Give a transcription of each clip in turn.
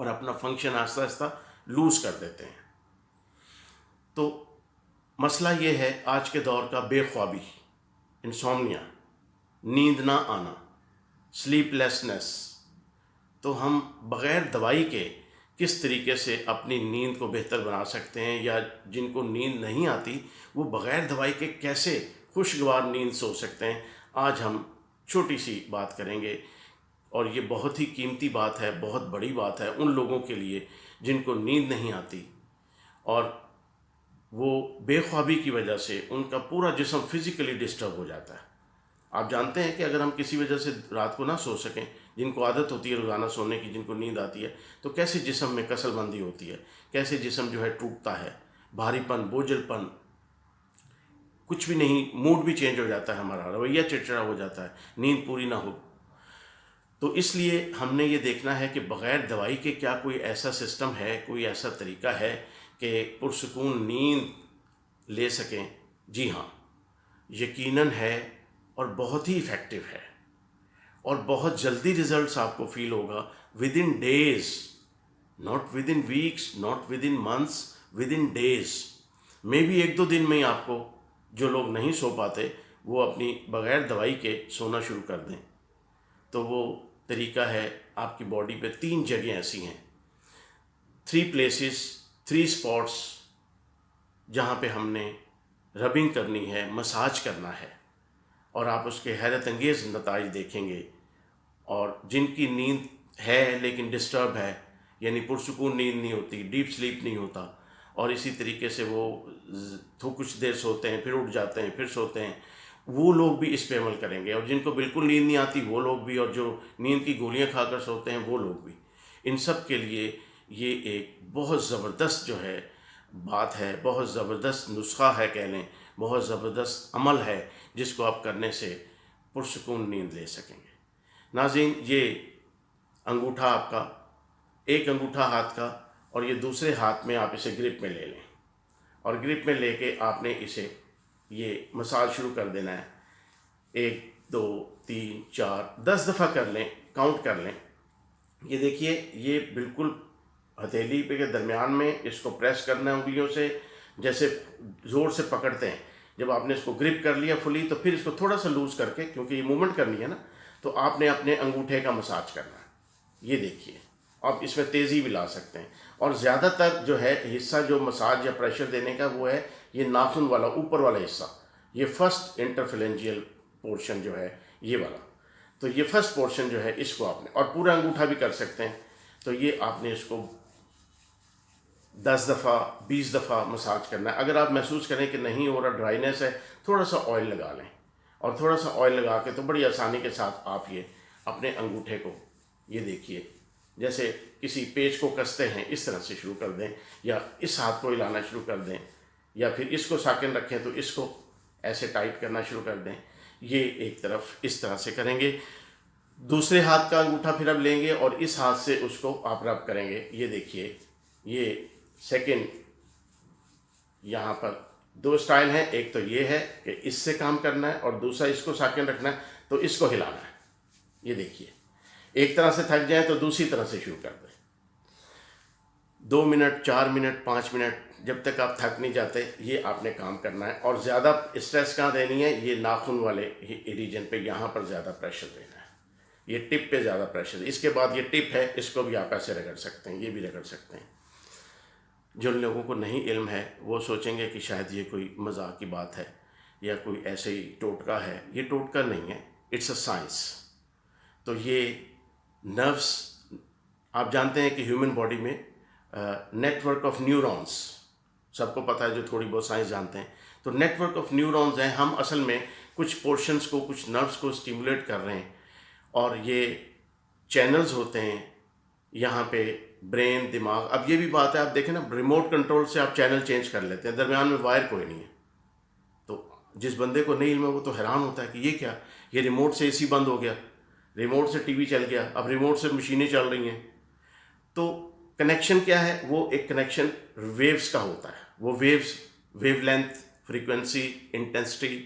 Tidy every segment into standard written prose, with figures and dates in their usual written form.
اور اپنا فنکشن آہستہ آہستہ لوز کر دیتے ہیں۔ تو مسئلہ یہ ہے آج کے دور کا بے خوابی، انسومنیا، نیند نہ آنا، سلیپ لیسنس۔ تو ہم بغیر دوائی کے کس طریقے سے اپنی نیند کو بہتر بنا سکتے ہیں، یا جن کو نیند نہیں آتی وہ بغیر دوائی کے کیسے خوشگوار نیند سو سکتے ہیں، آج ہم چھوٹی سی بات کریں گے۔ اور یہ بہت ہی قیمتی بات ہے، بہت بڑی بات ہے ان لوگوں کے لیے جن کو نیند نہیں آتی، اور وہ بے خوابی کی وجہ سے ان کا پورا جسم فزیکلی ڈسٹرب ہو جاتا ہے۔ آپ جانتے ہیں کہ اگر ہم کسی وجہ سے رات کو نہ سو سکیں، جن کو عادت ہوتی ہے روزانہ سونے کی، جن کو نیند آتی ہے، تو کیسے جسم میں کسل بندی ہوتی ہے، کیسے جسم جو ہے ٹوٹتا ہے، بھاری پن، بوجھل پن، کچھ بھی نہیں، موڈ بھی چینج ہو جاتا ہے، ہمارا رویہ چڑچڑا ہو جاتا ہے، نیند پوری نہ ہو۔ تو اس لیے ہم نے یہ دیکھنا ہے کہ بغیر دوائی کے کیا کوئی ایسا سسٹم ہے، کوئی ایسا طریقہ ہے کہ پرسکون نیند لے سکیں۔ جی ہاں، یقیناً ہے، اور بہت ہی ایفیکٹو ہے، اور بہت جلدی رزلٹس آپ کو فیل ہوگا، within days, not within weeks, not within months, within days. میں بھی 1-2 دن میں ہی آپ کو، جو لوگ نہیں سو پاتے وہ اپنی بغیر دوائی کے سونا شروع کر دیں۔ تو وہ طریقہ ہے، آپ کی باڈی پہ 3 جگہیں ایسی ہیں، 3 پلیسز، 3 اسپاٹس، جہاں پہ ہم نے ربنگ کرنی ہے، مساج کرنا ہے، اور آپ اس کے حیرت انگیز نتائج دیکھیں گے۔ اور جن کی نیند ہے لیکن ڈسٹرب ہے، یعنی پرسکون نیند نہیں ہوتی، ڈیپ سلیپ نہیں ہوتا، اور اسی طریقے سے وہ تو کچھ دیر سوتے ہیں، پھر اٹھ جاتے ہیں، پھر سوتے ہیں، وہ لوگ بھی اس پہ عمل کریں گے۔ اور جن کو بالکل نیند نہیں آتی وہ لوگ بھی، اور جو نیند کی گولیاں کھا کر سوتے ہیں وہ لوگ بھی، ان سب کے لیے یہ ایک بہت زبردست جو ہے بات ہے، بہت زبردست نسخہ ہے کہہ لیں، بہت زبردست عمل ہے، جس کو آپ کرنے سے پرسکون نیند لے سکیں گے۔ ناظرین، یہ انگوٹھا آپ کا، ایک انگوٹھا ہاتھ کا، اور یہ دوسرے ہاتھ میں آپ اسے گرپ میں لے لیں، اور گرپ میں لے کے آپ نے اسے یہ مساج شروع کر دینا ہے۔ 1 2 3 4 10 دفعہ کر لیں، کاؤنٹ کر لیں۔ یہ دیکھیے، یہ بالکل ہتھیلی پہ کے درمیان میں اس کو پریس کرنا ہے انگلیوں سے، جیسے زور سے پکڑتے ہیں۔ جب آپ نے اس کو گرپ کر لیا فلی، تو پھر اس کو تھوڑا سا لوز کر کے، کیونکہ یہ موومنٹ کرنی ہے نا، تو آپ نے اپنے انگوٹھے کا مساج کرنا ہے۔ یہ دیکھیے، آپ اس میں تیزی بھی لا سکتے ہیں، اور زیادہ تر جو ہے حصہ جو مساج یا پریشر دینے کا وہ ہے یہ ناخن والا اوپر والا حصہ، یہ فرسٹ انٹرفلینجیل پورشن جو ہے یہ والا۔ تو یہ فرسٹ پورشن جو ہے اس کو آپ نے، اور پورا انگوٹھا بھی کر سکتے ہیں، تو یہ آپ نے اس کو 10 دفعہ 20 دفعہ مساج کرنا ہے۔ اگر آپ محسوس کریں کہ نہیں ہو رہا، ڈرائینس ہے، تھوڑا سا آئل لگا لیں، اور تھوڑا سا آئل لگا کے تو بڑی آسانی کے ساتھ آپ یہ اپنے انگوٹھے کو، یہ دیکھیے، جیسے کسی پیچ کو کستے ہیں اس طرح سے شروع کر دیں، یا اس ہاتھ کو ہلانا شروع کر دیں، یا پھر اس کو ساکن رکھیں تو اس کو ایسے ٹائٹ کرنا شروع کر دیں۔ یہ ایک طرف اس طرح سے کریں گے، دوسرے ہاتھ کا انگوٹھا پھر اب لیں گے اور اس ہاتھ سے اس کو آپ رب کریں گے۔ یہ دیکھیے، یہ سیکنڈ، یہاں پر 2 سٹائل ہیں، ایک تو یہ ہے کہ اس سے کام کرنا ہے، اور دوسرا اس کو ساکن رکھنا ہے تو اس کو ہلانا ہے۔ یہ دیکھیے، ایک طرح سے تھک جائیں تو دوسری طرح سے شروع کر دیں، 2 منٹ، 4 منٹ، 5 منٹ، جب تک آپ تھک نہیں جاتے یہ آپ نے کام کرنا ہے۔ اور زیادہ اسٹریس کہاں دینی ہے؟ یہ ناخن والے ریجن پہ، یہاں پر زیادہ پریشر دینا ہے، یہ ٹپ پہ زیادہ پریشر۔ اس کے بعد یہ ٹپ ہے، اس کو بھی آپ ایسے رگڑ سکتے ہیں، یہ بھی رگڑ سکتے ہیں۔ جن لوگوں کو نہیں علم ہے وہ سوچیں گے کہ شاید یہ کوئی مذاق کی بات ہے، یا کوئی ایسے ہی ٹوٹکا ہے۔ یہ ٹوٹکا نہیں ہے، اٹس اے سائنس۔ تو یہ نروس، آپ جانتے ہیں کہ ہیومن باڈی میں نیٹ ورک آف نیورونز، سب کو پتہ ہے جو تھوڑی بہت سائنس جانتے ہیں، تو نیٹ ورک آف نیورونز ہیں۔ ہم اصل میں کچھ پورشنز کو، کچھ نروس کو اسٹیمولیٹ کر رہے ہیں، اور یہ چینلز ہوتے ہیں یہاں پہ، برین، دماغ۔ اب یہ بھی بات ہے، آپ دیکھیں نا، ریموٹ کنٹرول سے آپ چینل چینج کر لیتے ہیں، درمیان میں وائر کوئی نہیں ہے۔ تو جس بندے کو نہیں علم ہے وہ تو حیران ہوتا ہے کہ یہ کیا، یہ ریموٹ سے اے سی بند ہو گیا، ریموٹ سے ٹی وی چل گیا، اب ریموٹ سے مشینیں چل رہی ہیں۔ تو کنیکشن کیا ہے؟ وہ ایک کنیکشن ویوز کا ہوتا ہے، وہ waves, wavelength, frequency, intensity,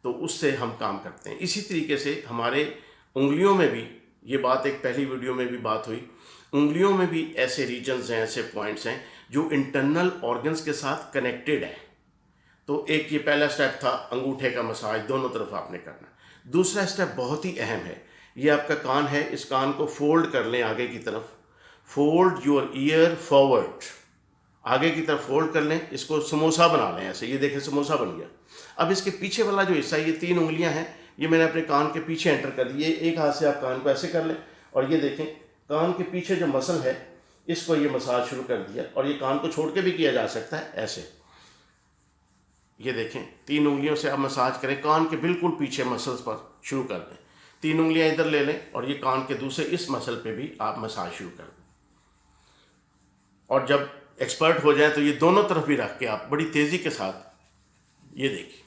تو اس سے ہم کام کرتے ہیں۔ اسی طریقے سے ہمارے انگلیوں میں بھی، یہ بات ایک پہلی ویڈیو میں بھی بات ہوئی، انگلیوں میں بھی ایسے ریجنز ہیں، ایسے پوائنٹس ہیں جو انٹرنل آرگنز کے ساتھ کنیکٹڈ ہیں. تو ایک یہ پہلا سٹیپ تھا، انگوٹھے کا مساج دونوں طرف آپ نے کرنا. دوسرا سٹیپ بہت ہی اہم ہے. یہ آپ کا کان ہے، اس کان کو فولڈ کر لیں آگے کی طرف. فولڈ یور ایئر فارورڈ، آگے کی طرف فولڈ کر لیں. اس کو سموسا بنا لیں ایسے، یہ دیکھیں سموسا بن گیا. اب اس کے پیچھے والا جو حصہ ہے، یہ 3 انگلیاں ہیں، یہ میں نے اپنے کان کے پیچھے انٹر کر دی. یہ ایک ہاتھ سے آپ کان کو ایسے کر لیں اور یہ دیکھیں کان کے پیچھے جو مسل ہے اس کو یہ مساج شروع کر دیا. اور یہ کان کو چھوڑ کے بھی کیا جا سکتا ہے ایسے. یہ دیکھیں 3 انگلیوں سے آپ مساج کریں، کان کے بالکل پیچھے مسلز پر شروع کر دیں. 3 انگلیاں ادھر لے لیں اور یہ کان کے دوسرے اس مسل پہ بھی آپ مساج شروع کر دیں. اور جب ایکسپرٹ ہو جائیں تو یہ دونوں طرف بھی رکھ کے آپ بڑی تیزی کے ساتھ یہ دیکھیں،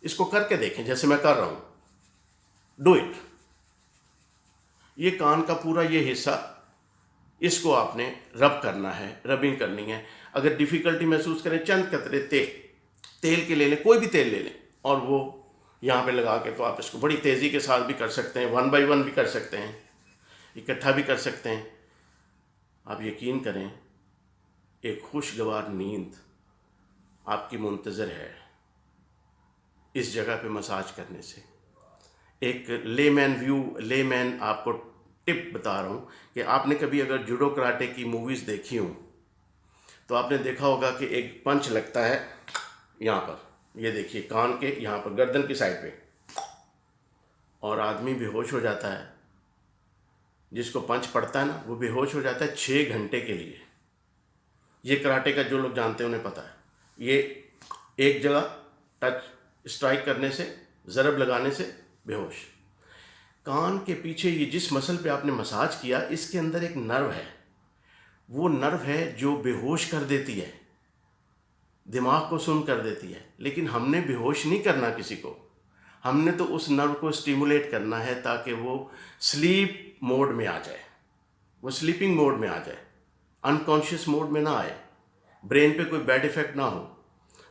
اس کو کر کے دیکھیں جیسے میں کر رہا ہوں. Do it. یہ کان کا پورا یہ حصہ، اس کو آپ نے رب کرنا ہے، ربنگ کرنی ہے. اگر ڈیفیکلٹی محسوس کریں، چند قطرے تیل کے لے لیں، کوئی بھی تیل لے لیں اور وہ یہاں پہ لگا کے تو آپ اس کو بڑی تیزی کے ساتھ بھی کر سکتے ہیں. 1 بائی 1 بھی کر سکتے ہیں، اکٹھا بھی کر سکتے ہیں. آپ یقین کریں ایک خوشگوار نیند آپ کی منتظر ہے اس جگہ پہ مساج کرنے سے. ایک لے مین آپ کو ٹپ بتا رہا ہوں کہ آپ نے کبھی اگر جوڈو کراٹے کی موویز دیکھی ہوں تو آپ نے دیکھا ہوگا کہ ایک پنچ لگتا ہے یہاں پر، یہ دیکھیے کان کے یہاں پر گردن کی سائڈ پہ، اور آدمی بے ہوش ہو جاتا ہے. جس کو پنچ پڑتا ہے نا وہ بے ہوش ہو جاتا ہے 6 گھنٹے کے لیے. یہ کراٹے کا جو لوگ جانتے ہیں انہیں پتہ ہے. یہ ایک جگہ ٹچ اسٹرائک کرنے سے، ضرب لگانے سے بے ہوش. کان کے پیچھے یہ جس مسل پہ آپ نے مساج کیا، اس کے اندر ایک نرو ہے. وہ نرو ہے جو بے ہوش کر دیتی ہے، دماغ کو سن کر دیتی ہے. لیکن ہم نے بے ہوش نہیں کرنا کسی کو، ہم نے تو اس نرو کو اسٹیمولیٹ کرنا ہے تاکہ وہ سلیپ موڈ میں آ جائے، وہ سلیپنگ موڈ میں آ جائے، انکانشیس موڈ میں نہ آئے، برین پہ کوئی بیڈ افیکٹ نہ ہو،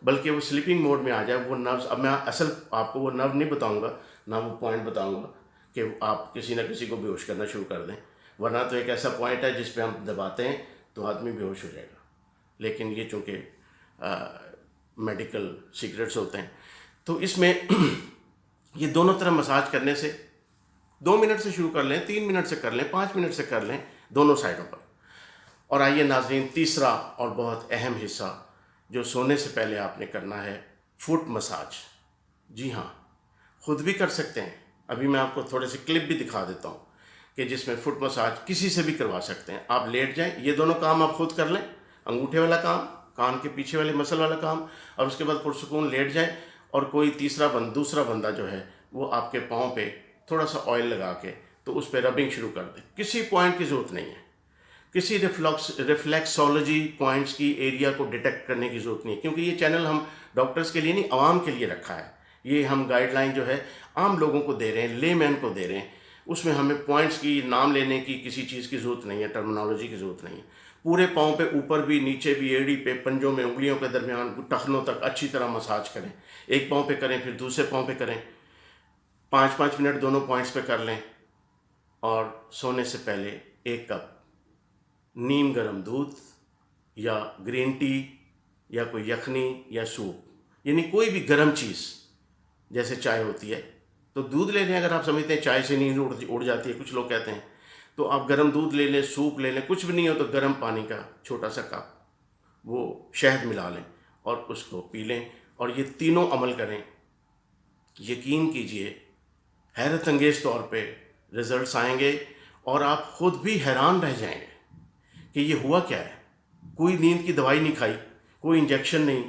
بلکہ وہ سلیپنگ موڈ میں آ جائے. وہ نروز، اب میں اصل آپ کو وہ نرو نہیں بتاؤں گا، نہ وہ پوائنٹ بتاؤں گا کہ آپ کسی نہ کسی کو بے ہوش کرنا شروع کر دیں. ورنہ تو ایک ایسا پوائنٹ ہے جس پہ ہم دباتے ہیں تو آدمی بے ہوش ہو جائے گا. لیکن یہ چونکہ میڈیکل سیکرٹس ہوتے ہیں تو اس میں یہ دونوں طرف مساج کرنے سے 2 منٹ سے شروع کر لیں، 3 منٹ سے کر لیں، 5 منٹ سے کر لیں دونوں سائڈوں پر. اور آئیے ناظرین، تیسرا اور بہت اہم حصہ جو سونے سے پہلے آپ نے کرنا ہے، فٹ مساج. جی ہاں، خود بھی کر سکتے ہیں. ابھی میں آپ کو تھوڑے سے کلپ بھی دکھا دیتا ہوں کہ جس میں فٹ مساج کسی سے بھی کروا سکتے ہیں. آپ لیٹ جائیں، یہ دونوں کام آپ خود کر لیں، انگوٹھے والا کام، کان کے پیچھے والے مسل والا کام، اور اس کے بعد پرسکون لیٹ جائیں اور کوئی دوسرا بندہ جو ہے وہ آپ کے پاؤں پہ تھوڑا سا آئل لگا کے تو اس پہ ربنگ شروع کر دیں. کسی پوائنٹ کی ضرورت نہیں ہے، کسی ریفلیکسولوجی پوائنٹس کی ایریا کو ڈیٹیکٹ کرنے کی ضرورت نہیں ہے، کیونکہ یہ چینل ہم ڈاکٹرز کے لیے نہیں، عوام کے لیے رکھا ہے. یہ ہم گائیڈ لائن جو ہے عام لوگوں کو دے رہے ہیں، لے مین کو دے رہے ہیں. اس میں ہمیں پوائنٹس کی نام لینے کی کسی چیز کی ضرورت نہیں ہے، ٹرمنالوجی کی ضرورت نہیں ہے. پورے پاؤں پہ اوپر بھی، نیچے بھی، ایڑی پہ، پنجوں میں، انگلیوں کے درمیان، ٹخنوں تک اچھی طرح مساج کریں. ایک پاؤں پہ کریں، پھر دوسرے پاؤں پہ کریں. 5 منٹ دونوں پوائنٹس پہ کر لیں. اور سونے سے پہلے 1 کپ نیم گرم دودھ یا گرین ٹی یا کوئی یخنی یا سوپ، یعنی کوئی بھی گرم چیز جیسے چائے ہوتی ہے تو دودھ لے لیں. اگر آپ سمجھتے ہیں چائے سے نیند اڑ جاتی ہے، کچھ لوگ کہتے ہیں، تو آپ گرم دودھ لے لیں، سوپ لے لیں. کچھ بھی نہیں ہو تو گرم پانی کا چھوٹا سا کپ وہ شہد ملا لیں اور اس کو پی لیں. اور یہ تینوں عمل کریں، یقین کیجئے حیرت انگیز طور پہ رزلٹس آئیں گے اور آپ خود بھی حیران رہ جائیں گے کہ یہ ہوا کیا ہے. کوئی نیند کی دوائی نہیں کھائی، کوئی انجیکشن نہیں،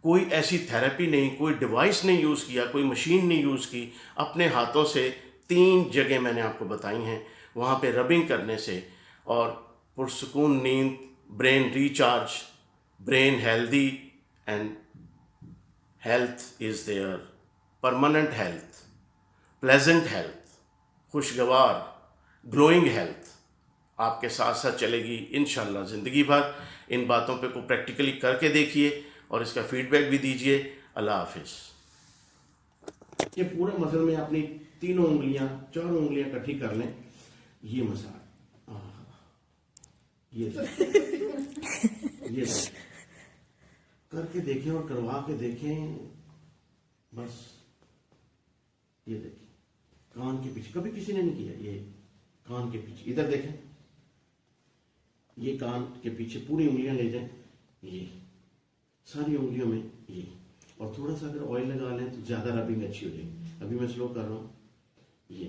کوئی ایسی تھیراپی نہیں، کوئی ڈیوائس نہیں یوز کیا، کوئی مشین نہیں یوز کی. اپنے ہاتھوں سے 3 جگہ میں نے آپ کو بتائی ہیں، وہاں پہ ربنگ کرنے سے اور پرسکون نیند، brain recharge, brain healthy, and health is there, permanent health, pleasant health, خوشگوار گلوئنگ ہیلتھ آپ کے ساتھ ساتھ چلے گی انشاءاللہ زندگی بھر. ان باتوں پہ کو پریکٹیکلی کر کے دیکھیے اور اس کا فیڈ بیک بھی دیجیے. اللہ حافظ. یہ پورا مسل میں اپنی 3 انگلیاں 4 انگلیاں اکٹھی کر لیں. یہ مساج یہ کر کے دیکھیں اور کروا کے دیکھیں. بس یہ دیکھیں کان کے پیچھے کبھی کسی نے نہیں کیا. یہ کان کے پیچھے ادھر دیکھیں, یہ کان کے پیچھے پوری انگلیاں لے جائیں, یہ ساری انگلیوں میں یہ, اور تھوڑا سا اگر آئل لگا لیں تو زیادہ ربنگ اچھی ہو جائے گی. ابھی میں سلو کر رہا ہوں. یہ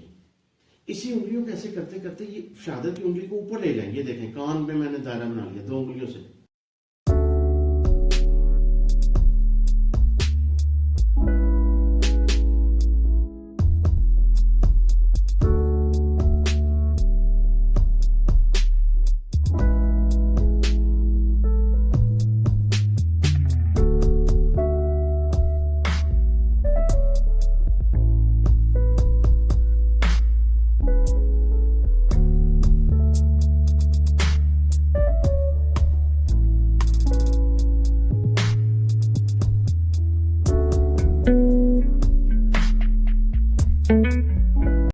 اسی انگلیوں کو ایسے کرتے کرتے یہ شہادت کی انگلی کو اوپر لے جائیں. یہ دیکھیں کان میں نے دائرہ بنا لیا 2 انگلیوں سے.